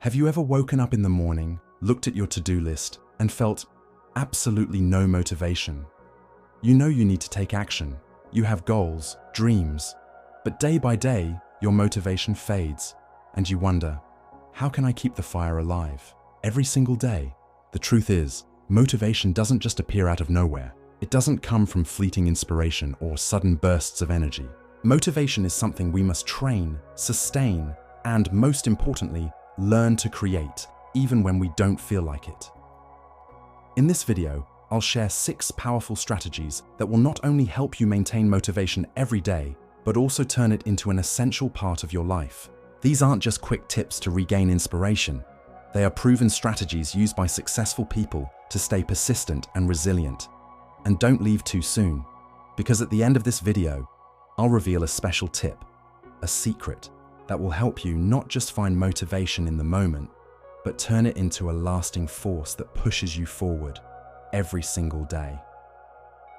Have you ever woken up in the morning, looked at your to-do list, and felt absolutely no motivation? You know you need to take action. You have goals, dreams, but day by day, your motivation fades, and you wonder, how can I keep the fire alive? Every single day. The truth is, motivation doesn't just appear out of nowhere. It doesn't come from fleeting inspiration or sudden bursts of energy. Motivation is something we must train, sustain, and most importantly, learn to create, even when we don't feel like it. In this video, I'll share 6 powerful strategies that will not only help you maintain motivation every day, but also turn it into an essential part of your life. These aren't just quick tips to regain inspiration. They are proven strategies used by successful people to stay persistent and resilient. And don't leave too soon, because at the end of this video, I'll reveal a special tip, a secret that will help you not just find motivation in the moment, but turn it into a lasting force that pushes you forward every single day.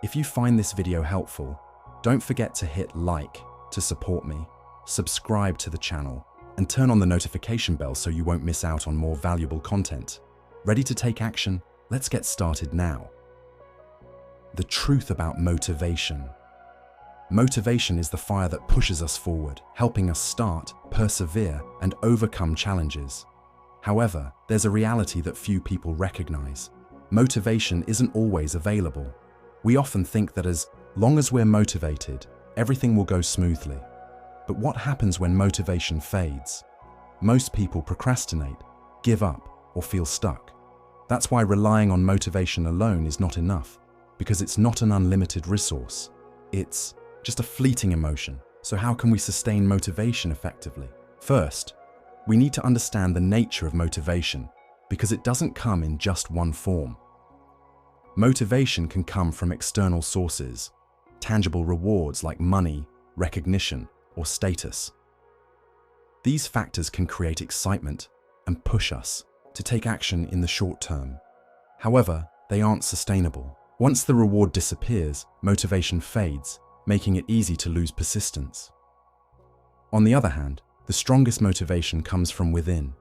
If you find this video helpful, don't forget to hit like to support me, subscribe to the channel, and turn on the notification bell so you won't miss out on more valuable content. Ready to take action? Let's get started now. The truth about motivation. Motivation is the fire that pushes us forward, helping us start, persevere, and overcome challenges. However, there's a reality that few people recognize. Motivation isn't always available. We often think that as long as we're motivated, everything will go smoothly. But what happens when motivation fades? Most people procrastinate, give up, or feel stuck. That's why relying on motivation alone is not enough, because it's not an unlimited resource. It's just a fleeting emotion. So how can we sustain motivation effectively? First, we need to understand the nature of motivation, because it doesn't come in just one form. Motivation can come from external sources, tangible rewards like money, recognition, or status. These factors can create excitement and push us to take action in the short term. However, they aren't sustainable. Once the reward disappears, motivation fades, making it easy to lose persistence. On the other hand, the strongest motivation comes from within,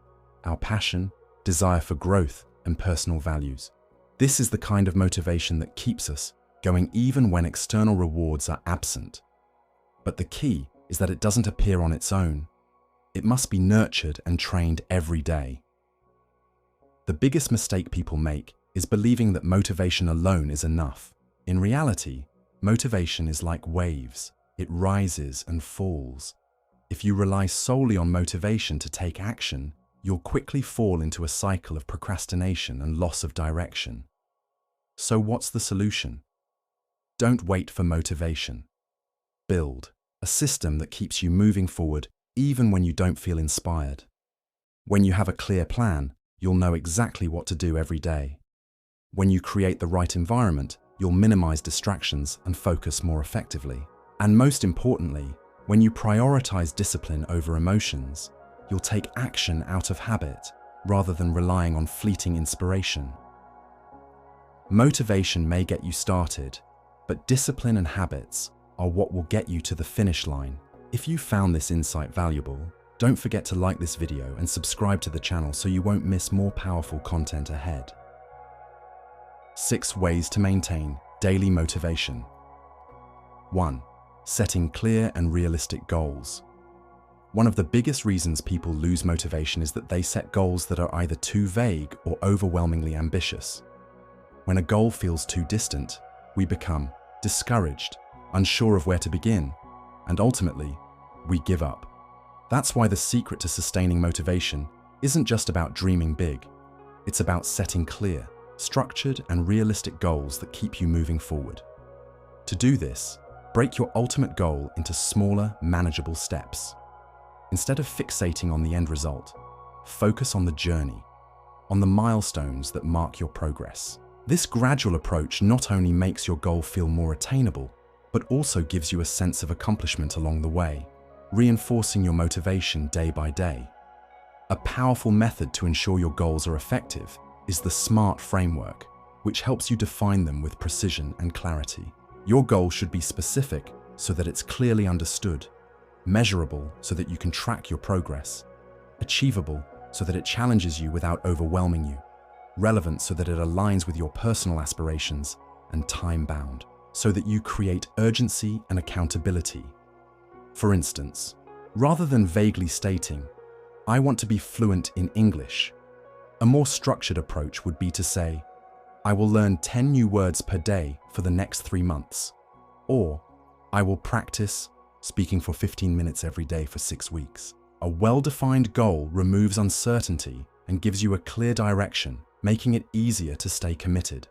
our passion, desire for growth, and personal values. This is the kind of motivation that keeps us going even when external rewards are absent. But the key is that it doesn't appear on its own. It must be nurtured and trained every day. The biggest mistake people make is believing that motivation alone is enough. In reality, motivation is like waves. It rises and falls. If you rely solely on motivation to take action, you'll quickly fall into a cycle of procrastination and loss of direction. So what's the solution? Don't wait for motivation. Build a system that keeps you moving forward even when you don't feel inspired. When you have a clear plan, you'll know exactly what to do every day. When you create the right environment, you'll minimize distractions and focus more effectively. And most importantly, when you prioritize discipline over emotions, you'll take action out of habit rather than relying on fleeting inspiration. Motivation may get you started, but discipline and habits are what will get you to the finish line. If you found this insight valuable, don't forget to like this video and subscribe to the channel so you won't miss more powerful content ahead. 6 ways to maintain daily motivation. 1. Setting clear and realistic goals. One of the biggest reasons people lose motivation is that they set goals that are either too vague or overwhelmingly ambitious. When a goal feels too distant, we become discouraged, unsure of where to begin, and ultimately, we give up. That's why the secret to sustaining motivation isn't just about dreaming big. It's about setting clear, structured, and realistic goals that keep you moving forward. To do this, break your ultimate goal into smaller, manageable steps. Instead of fixating on the end result, focus on the journey, on the milestones that mark your progress. This gradual approach not only makes your goal feel more attainable, but also gives you a sense of accomplishment along the way, reinforcing your motivation day by day. A powerful method to ensure your goals are effective is the SMART framework, which helps you define them with precision and clarity. Your goal should be specific so that it's clearly understood, measurable so that you can track your progress, achievable so that it challenges you without overwhelming you. Relevant so that it aligns with your personal aspirations, and time-bound so that you create urgency and accountability. For instance, rather than vaguely stating, "I want to be fluent in English," a more structured approach would be to say, "I will learn 10 new words per day for the next 3 months," or "I will practice speaking for 15 minutes every day for 6 weeks." A well-defined goal removes uncertainty and gives you a clear direction, making it easier to stay committed.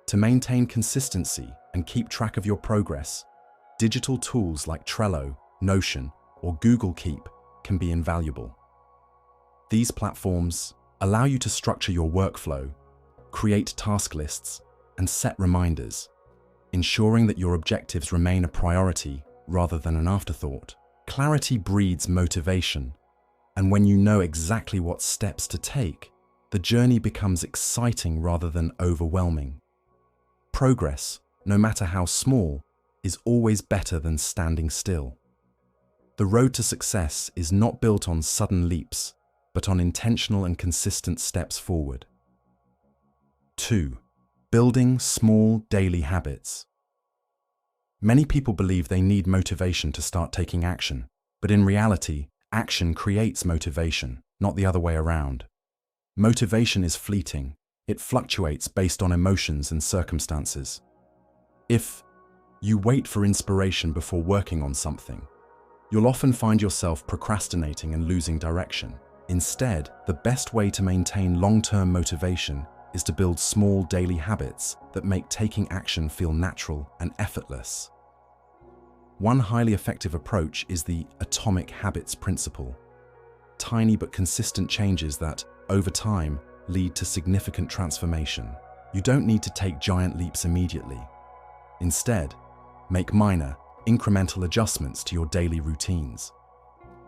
To maintain consistency and keep track of your progress, digital tools like Trello, Notion, or Google Keep can be invaluable. These platforms allow you to structure your workflow, create task lists, and set reminders, ensuring that your objectives remain a priority rather than an afterthought. Clarity breeds motivation, and when you know exactly what steps to take, the journey becomes exciting rather than overwhelming. Progress, no matter how small, is always better than standing still. The road to success is not built on sudden leaps, but on intentional and consistent steps forward. 2. Building small daily habits. Many people believe they need motivation to start taking action, but in reality, action creates motivation, not the other way around. Motivation is fleeting. It fluctuates based on emotions and circumstances. If you wait for inspiration before working on something, you'll often find yourself procrastinating and losing direction. Instead, the best way to maintain long-term motivation is to build small daily habits that make taking action feel natural and effortless. One highly effective approach is the atomic habits principle. Tiny but consistent changes that, over time, lead to significant transformation. You don't need to take giant leaps immediately. Instead, make minor, incremental adjustments to your daily routines.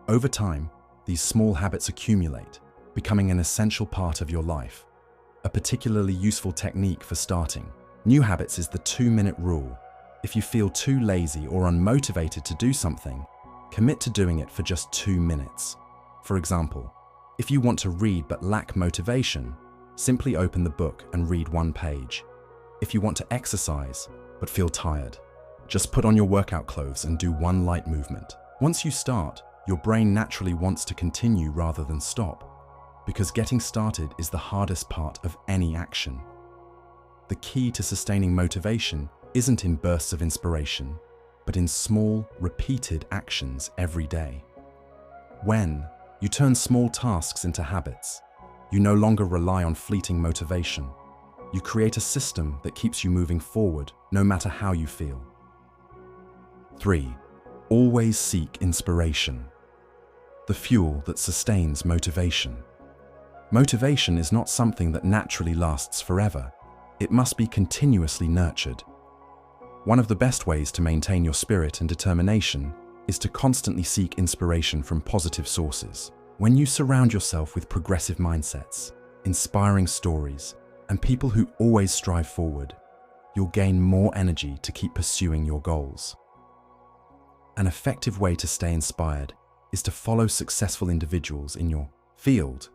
Over time, these small habits accumulate, becoming an essential part of your life. A particularly useful technique for starting new habits is the 2-minute rule. If you feel too lazy or unmotivated to do something, commit to doing it for just 2 minutes. For example, if you want to read but lack motivation, simply open the book and read 1 page. If you want to exercise but feel tired, just put on your workout clothes and do 1 light movement. Once you start, your brain naturally wants to continue rather than stop, because getting started is the hardest part of any action. The key to sustaining motivation isn't in bursts of inspiration, but in small, repeated actions every day. When you turn small tasks into habits, you no longer rely on fleeting motivation. You create a system that keeps you moving forward, no matter how you feel. 3. Always seek inspiration. The fuel that sustains motivation. Motivation is not something that naturally lasts forever. It must be continuously nurtured. One of the best ways to maintain your spirit and determination is to constantly seek inspiration from positive sources. When you surround yourself with progressive mindsets, inspiring stories, and people who always strive forward, you'll gain more energy to keep pursuing your goals. An effective way to stay inspired is to follow successful individuals in your field.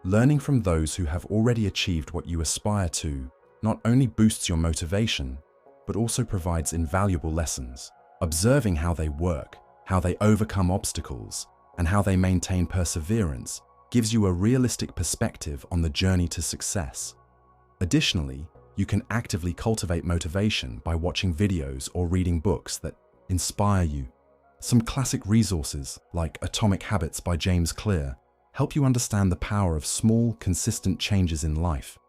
Learning from those who have already achieved what you aspire to not only boosts your motivation, but also provides invaluable lessons. Observing how they work, how they overcome obstacles, and how they maintain perseverance gives you a realistic perspective on the journey to success. Additionally, you can actively cultivate motivation by watching videos or reading books that inspire you. Some classic resources, like Atomic Habits by James Clear, help you understand the power of small, consistent changes in life.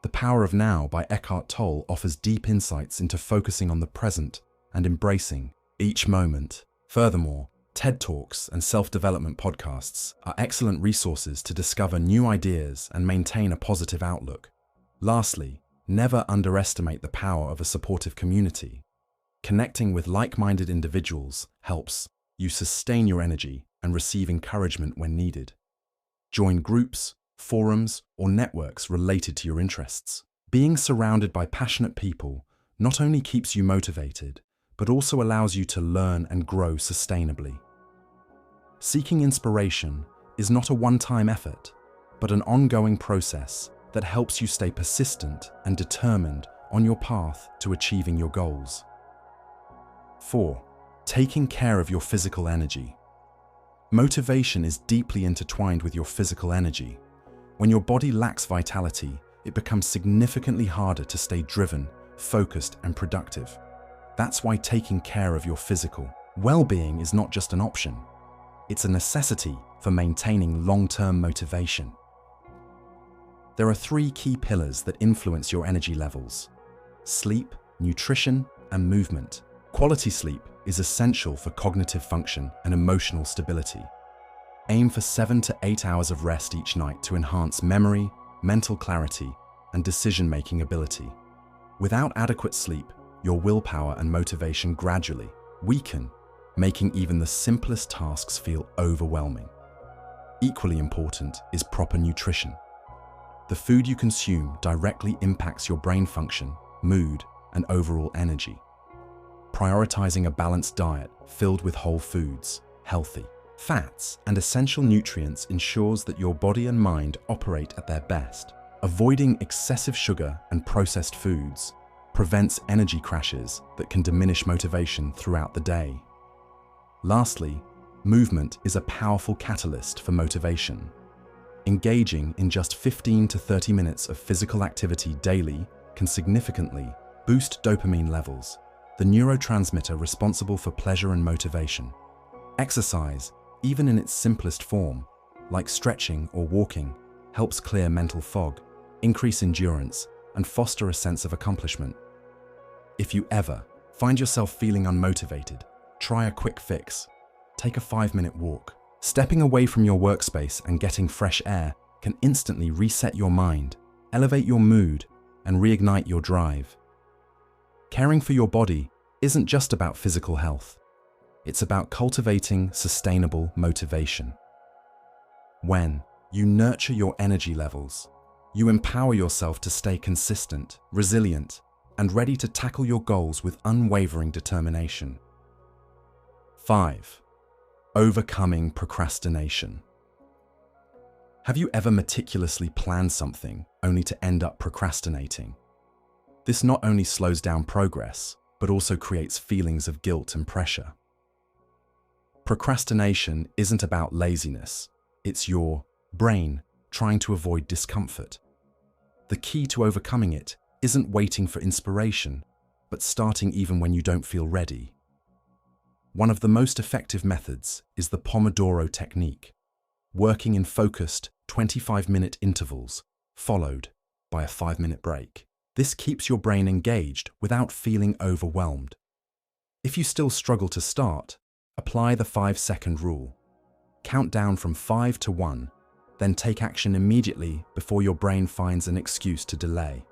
The Power of Now by Eckhart Tolle offers deep insights into focusing on the present and embracing each moment. Furthermore, TED Talks and self-development podcasts are excellent resources to discover new ideas and maintain a positive outlook. Lastly, never underestimate the power of a supportive community. Connecting with like-minded individuals helps you sustain your energy and receive encouragement when needed. Join groups, forums, or networks related to your interests. Being surrounded by passionate people not only keeps you motivated, but also allows you to learn and grow sustainably. Seeking inspiration is not a one-time effort, but an ongoing process that helps you stay persistent and determined on your path to achieving your goals. 4. Taking care of your physical energy. Motivation is deeply intertwined with your physical energy. When your body lacks vitality, it becomes significantly harder to stay driven, focused, and productive. That's why taking care of your physical well-being is not just an option. It's a necessity for maintaining long-term motivation. There are 3 key pillars that influence your energy levels: sleep, nutrition, and movement. Quality sleep is essential for cognitive function and emotional stability. Aim for 7 to 8 hours of rest each night to enhance memory, mental clarity, and decision-making ability. Without adequate sleep, your willpower and motivation gradually weaken, making even the simplest tasks feel overwhelming. Equally important is proper nutrition. The food you consume directly impacts your brain function, mood, and overall energy. Prioritizing a balanced diet filled with whole foods, healthy fats, and essential nutrients ensures that your body and mind operate at their best. Avoiding excessive sugar and processed foods prevents energy crashes that can diminish motivation throughout the day. Lastly, movement is a powerful catalyst for motivation. Engaging in just 15 to 30 minutes of physical activity daily can significantly boost dopamine levels, the neurotransmitter responsible for pleasure and motivation. Exercise, even in its simplest form, like stretching or walking, helps clear mental fog, increase endurance, and foster a sense of accomplishment. If you ever find yourself feeling unmotivated, try a quick fix. Take a 5-minute walk. Stepping away from your workspace and getting fresh air can instantly reset your mind, elevate your mood, and reignite your drive. Caring for your body isn't just about physical health. It's about cultivating sustainable motivation. When you nurture your energy levels, you empower yourself to stay consistent, resilient, and ready to tackle your goals with unwavering determination. 5. Overcoming procrastination. Have you ever meticulously planned something only to end up procrastinating? This not only slows down progress, but also creates feelings of guilt and pressure. Procrastination isn't about laziness. It's your brain trying to avoid discomfort. The key to overcoming it isn't waiting for inspiration, but starting even when you don't feel ready. One of the most effective methods is the Pomodoro technique, working in focused 25-minute intervals, followed by a 5-minute break. This keeps your brain engaged without feeling overwhelmed. If you still struggle to start, apply the 5-second rule. Count down from 5 to 1, then take action immediately before your brain finds an excuse to delay.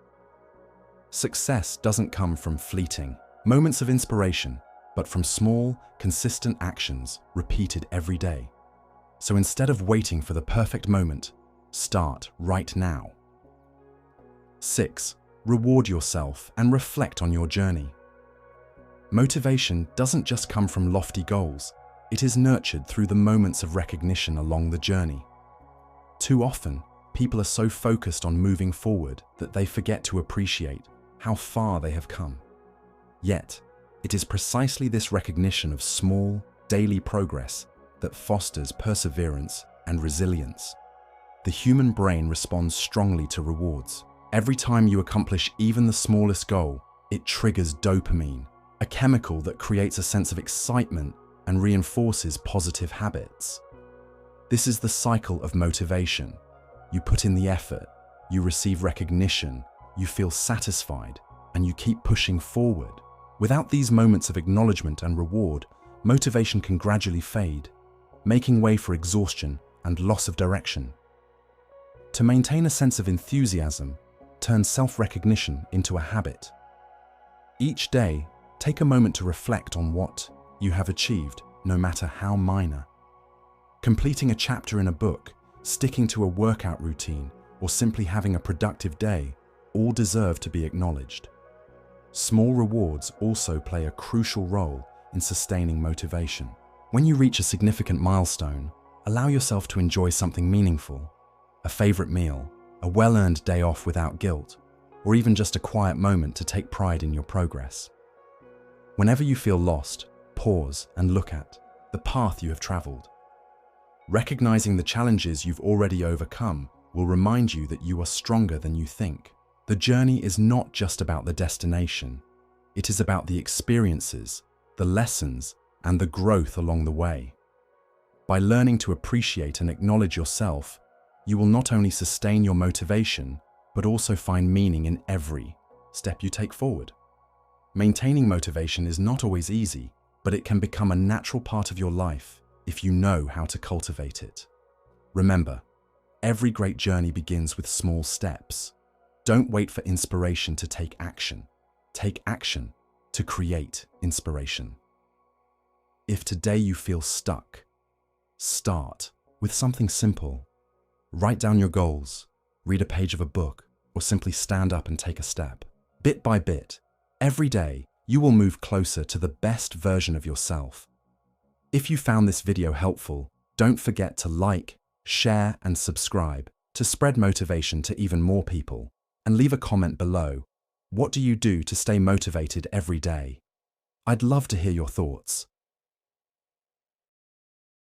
Success doesn't come from fleeting moments of inspiration, but from small, consistent actions repeated every day. So instead of waiting for the perfect moment, start right now. 6. Reward yourself and reflect on your journey. Motivation doesn't just come from lofty goals. It is nurtured through the moments of recognition along the journey. Too often, people are so focused on moving forward that they forget to appreciate how far they have come. Yet, it is precisely this recognition of small, daily progress that fosters perseverance and resilience. The human brain responds strongly to rewards. Every time you accomplish even the smallest goal, it triggers dopamine, a chemical that creates a sense of excitement and reinforces positive habits. This is the cycle of motivation. You put in the effort, you receive recognition, you feel satisfied, and you keep pushing forward. Without these moments of acknowledgement and reward, motivation can gradually fade, making way for exhaustion and loss of direction. To maintain a sense of enthusiasm, turn self-recognition into a habit. Each day, take a moment to reflect on what you have achieved, no matter how minor. Completing a chapter in a book, sticking to a workout routine, or simply having a productive day all deserve to be acknowledged. Small rewards also play a crucial role in sustaining motivation. When you reach a significant milestone, Allow yourself to enjoy something meaningful, a favorite meal, a well-earned day off without guilt, or even just a quiet moment to take pride in your progress. Whenever you feel lost, pause and look at the path you have traveled. Recognizing the challenges you've already overcome will remind you that you are stronger than you think. The journey is not just about the destination. It is about the experiences, the lessons, and the growth along the way. By learning to appreciate and acknowledge yourself, you will not only sustain your motivation, but also find meaning in every step you take forward. Maintaining motivation is not always easy, but it can become a natural part of your life if you know how to cultivate it. Remember, every great journey begins with small steps. Don't wait for inspiration to take action. Take action to create inspiration. If today you feel stuck, start with something simple. Write down your goals, read a page of a book, or simply stand up and take a step. Bit by bit, every day, you will move closer to the best version of yourself. If you found this video helpful, don't forget to like, share, and subscribe to spread motivation to even more people. And leave a comment below. What do you do to stay motivated every day? I'd love to hear your thoughts.